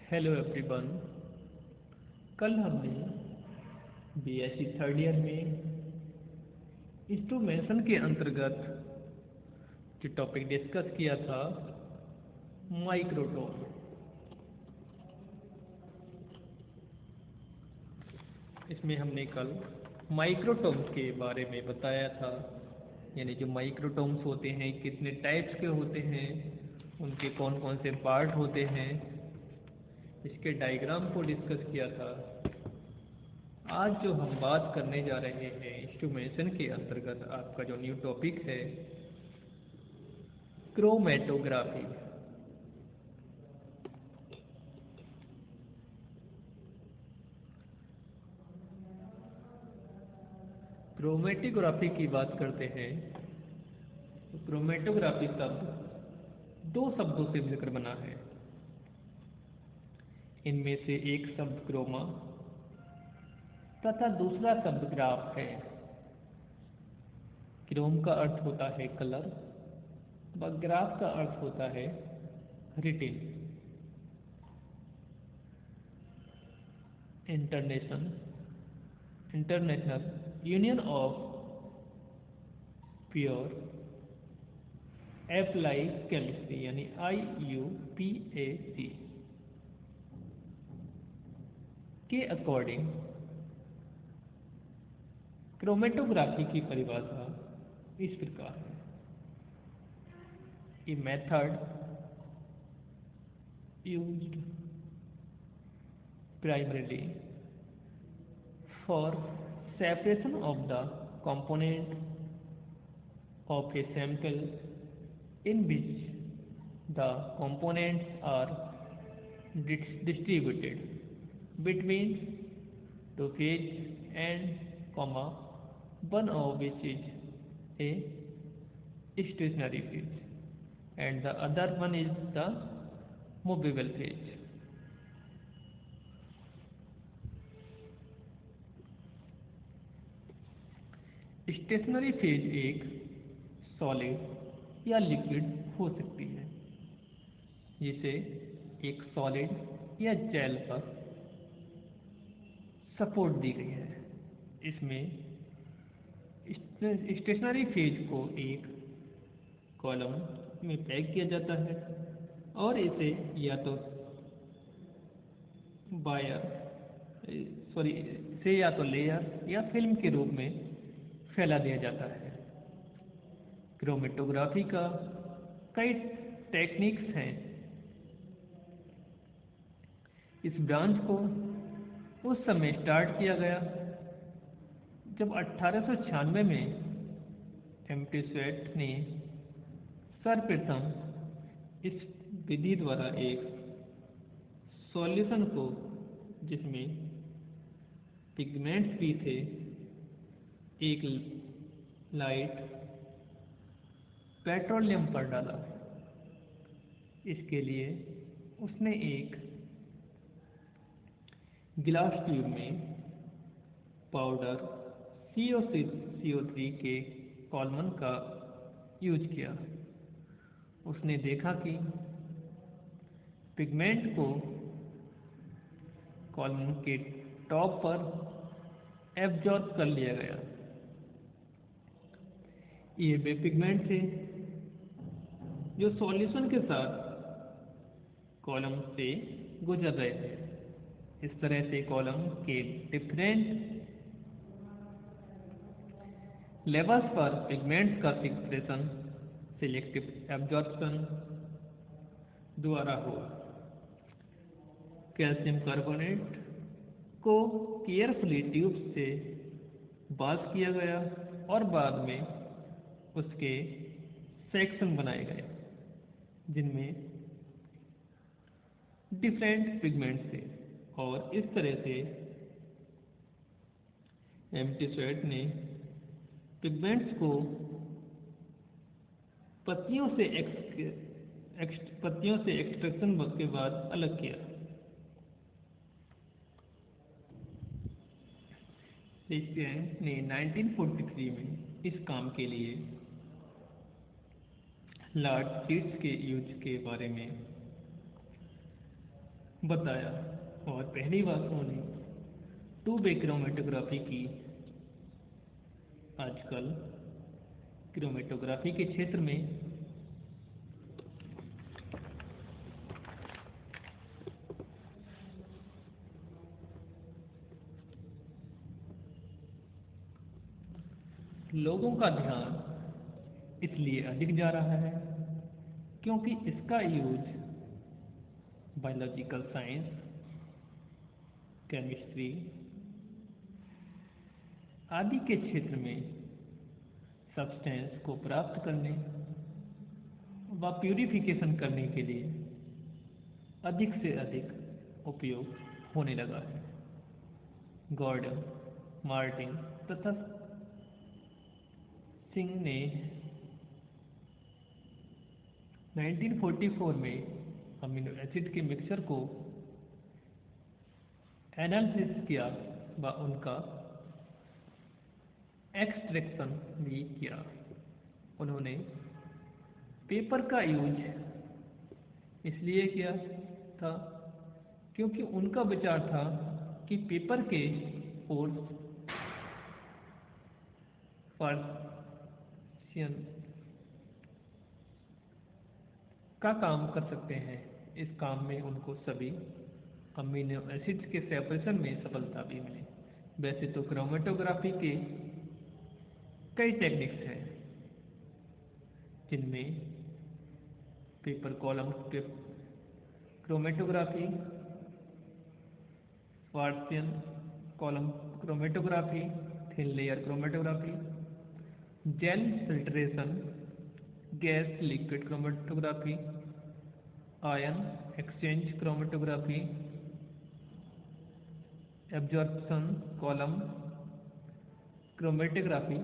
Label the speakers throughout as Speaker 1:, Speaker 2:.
Speaker 1: Hello everyone. कल हमने BSc third year में इंस्ट्रूमेंटेशन के अंतर्गत जो टॉपिक डिस्कस किया था माइक्रोटोम। इसमें हमने कल माइक्रोटोम्स के बारे में बताया था, यानी जो माइक्रोटोम्स होते हैं कितने टाइप्स के होते हैं, उनके कौन कौन से पार्ट होते हैं, इसके डायग्राम को डिस्कस किया था। आज जो हम बात करने जा रहे हैं इंस्ट्रूमेंटेशन के अंतर्गत आपका जो न्यू टॉपिक है क्रोमेटोग्राफी। क्रोमेटोग्राफी की बात करते हैं तो क्रोमेटोग्राफी शब्द दो शब्दों से मिलकर बना है। इनमें से एक शब्द क्रोमा तथा दूसरा शब्द ग्राफ है। क्रोम का अर्थ होता है कलर व ग्राफ का अर्थ होता है रिटिन। International union of pure applied chemistry यानी IUPAC के अकॉर्डिंग क्रोमेटोग्राफी की परिभाषा इस प्रकार है। A method used primarily for separation of the component of a sample in which the components are distributed between two phase and comma one of which is a stationary phase and the other one is the movable phase। Stationary phase एक solid या liquid हो सकती है जिसे एक solid या jail पर support दी गई है। इसमें स्टेशनरी फेज को एक कॉलम में पैक किया जाता है और इसे या तो लेयर या फिल्म के रूप में फैला दिया जाता है। क्रोमेटोग्राफी का कई टेक्निक्स हैं। इस ब्रांच को उस समय स्टार्ट किया गया जब 1896 में एम्प्टीस्वेट ने सर्वप्रथम इस विधि द्वारा एक सॉल्यूशन को जिसमें पिगमेंट्स भी थे एक लाइट पेट्रोलियम पर डाला। इसके लिए उसने एक गिलास ट्यूब में पाउडर CO3 के कॉलमन का यूज किया। उसने देखा कि पिगमेंट को कॉलमन के टॉप पर एब्जॉर्ब कर लिया गया। ये वे पिगमेंट थे जो सॉल्यूशन के साथ कॉलम से गुजर रहे थे। इस तरह से कॉलम के डिफरेंट लेवल्स पर पिगमेंट्स का सेपरेशन सिलेक्टिव एब्जॉर्प्शन द्वारा हुआ। कैल्शियम कार्बोनेट को केयरफुली ट्यूब से पास किया गया और बाद में उसके सेक्शन बनाए गए जिनमें डिफरेंट पिगमेंट्स थे और इस तरह से एम्प्टीस्वेट ने पिगमेंट्स को पत्तियों से एक्सट्रैक्शन के बाद अलग किया। लिस्टियन ने 1943 में इस काम के लिए लार्ज शीट्स के यूज के बारे में बताया। और पहली बात उन्होंने टू वे क्रोमेटोग्राफी की। आजकल क्रोमेटोग्राफी के क्षेत्र में लोगों का ध्यान इसलिए अधिक जा रहा है क्योंकि इसका यूज बायोलॉजिकल साइंस, केमिस्ट्री आदि के क्षेत्र में सब्सटेंस को प्राप्त करने व प्यूरिफिकेशन करने के लिए अधिक से अधिक उपयोग होने लगा है। गॉर्डन, मार्टिन तथा सिंह ने 1944 में अमीनो एसिड के मिक्सचर को एनालिसिस किया व उनका एक्सट्रैक्शन भी किया। उन्होंने पेपर का यूज इसलिए किया था क्योंकि उनका विचार था कि पेपर के पोर्स पर्सियन का काम कर सकते हैं। इस काम में उनको सभी अमीनो एसिड्स के सेपरेशन में सफलता भी मिली। वैसे तो क्रोमेटोग्राफी के कई टेक्निक्स हैं जिनमें पेपर कॉलम क्रोमेटोग्राफी, पर्सियन column chromatography, thin layer chromatography, gel filtration, gas liquid chromatography, ion exchange chromatography, absorption column chromatography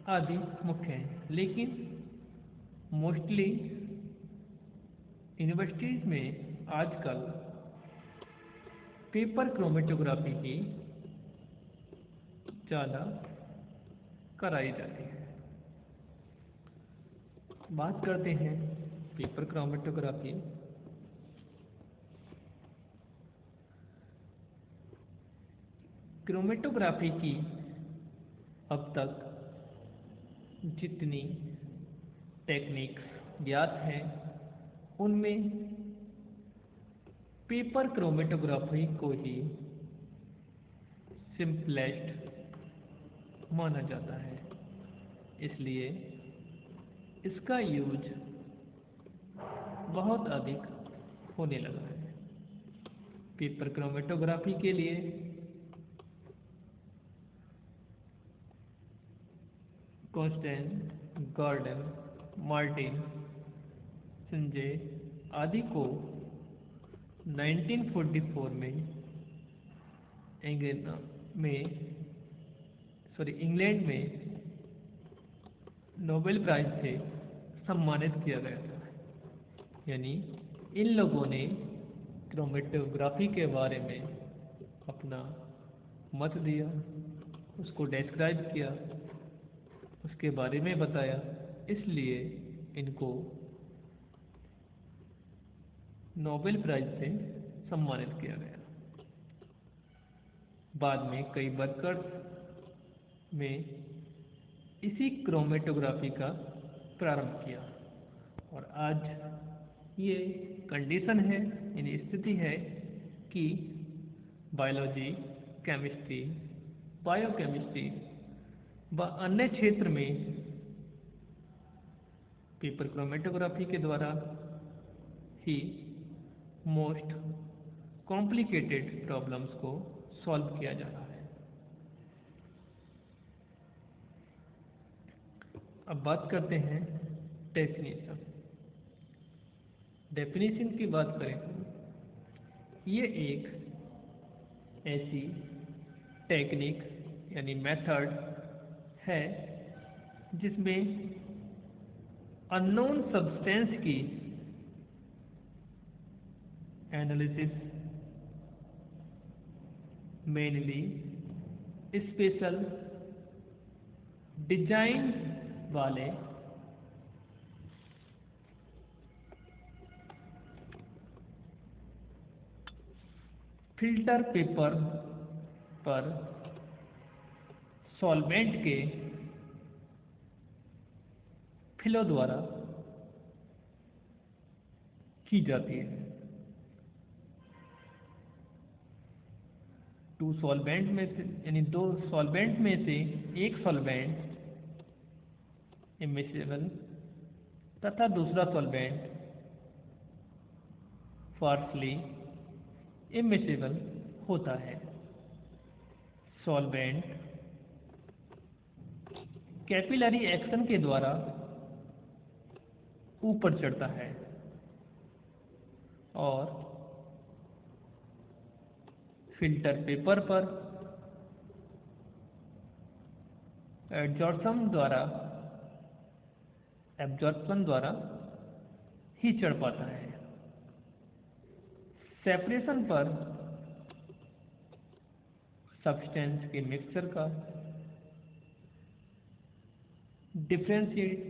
Speaker 1: आदि मुख्य हैं। लेकिन मोस्टली यूनिवर्सिटीज में आजकल पेपर क्रोमेटोग्राफी ही ज़्यादा कराई जाती है। बात करते हैं पेपर क्रोमेटोग्राफी। क्रोमेटोग्राफी की अब तक जितनी टेक्निक्स ज्ञात हैं उनमें पेपर क्रोमेटोग्राफी को ही सिंपलेस्ट माना जाता है, इसलिए इसका यूज बहुत अधिक होने लगा है। पेपर क्रोमेटोग्राफी के लिए कॉन्स्टेन, गॉर्डन, मार्टिन, संजय आदि को 1944 में इंग्लैंड में नोबेल प्राइज से सम्मानित किया गया था। यानी इन लोगों ने क्रोमेटोग्राफी के बारे में अपना मत दिया, उसको डिस्क्राइब किया, उसके बारे में बताया, इसलिए इनको नोबेल प्राइज से सम्मानित किया गया। बाद में कई वर्कर्स में इसी क्रोमेटोग्राफी का प्रारंभ किया और आज ये कंडीशन है, यानी स्थिति है कि बायोलॉजी, केमिस्ट्री, बायोकेमिस्ट्री व अन्य क्षेत्र में पेपर क्रोमेटोग्राफी के द्वारा ही मोस्ट कॉम्प्लिकेटेड प्रॉब्लम्स को सॉल्व किया जा रहा है। अब बात करते हैं डेफिनेशन। डेफिनेशन की बात करें तो ये एक ऐसी टेक्निक यानी मेथड है जिसमें अननोन सब्सटेंस की एनालिसिस मेनली स्पेशल डिजाइन वाले फिल्टर पेपर पर सॉल्वेंट के फ्लो द्वारा की जाती है। टू सॉल्वेंट में से यानी दो सॉल्वेंट में से एक सॉल्वेंट इमिसिबल तथा दूसरा सॉल्वेंट पार्शली इमिसिबल होता है। सॉल्वेंट कैपिलरी एक्शन के द्वारा ऊपर चढ़ता है और फिल्टर पेपर पर एब्जॉर्प्शन द्वारा ही चढ़ पाता है। सेपरेशन पर सब्सटेंस के मिक्सचर का डिफरेंशिएट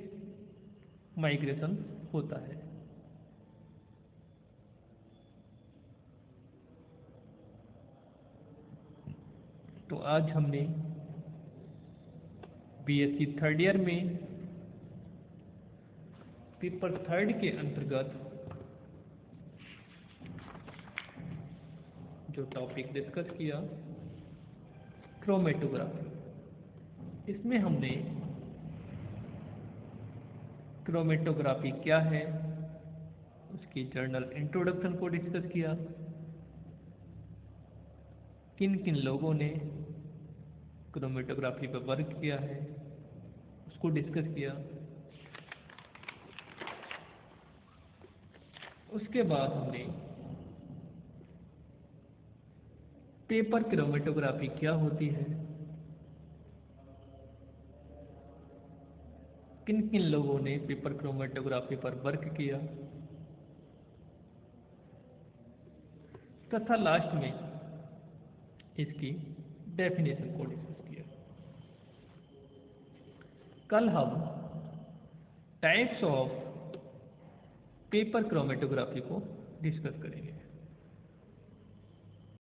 Speaker 1: माइग्रेशन होता है। तो आज हमने बीएससी थर्ड ईयर में पेपर थर्ड के अंतर्गत जो टॉपिक डिस्कस किया क्रोमेटोग्राफी, इसमें हमने क्रोमेटोग्राफी क्या है उसकी जर्नल इंट्रोडक्शन को डिस्कस किया, किन किन लोगों ने क्रोमेटोग्राफी पर वर्क किया है उसको डिस्कस किया। उसके बाद हमने पेपर क्रोमेटोग्राफी क्या होती है, किन किन लोगों ने पेपर क्रोमेटोग्राफी पर वर्क किया, तथा लास्ट में इसकी डेफिनेशन को डिस्कस किया। कल हम टाइप्स ऑफ पेपर क्रोमेटोग्राफी को डिस्कस करेंगे।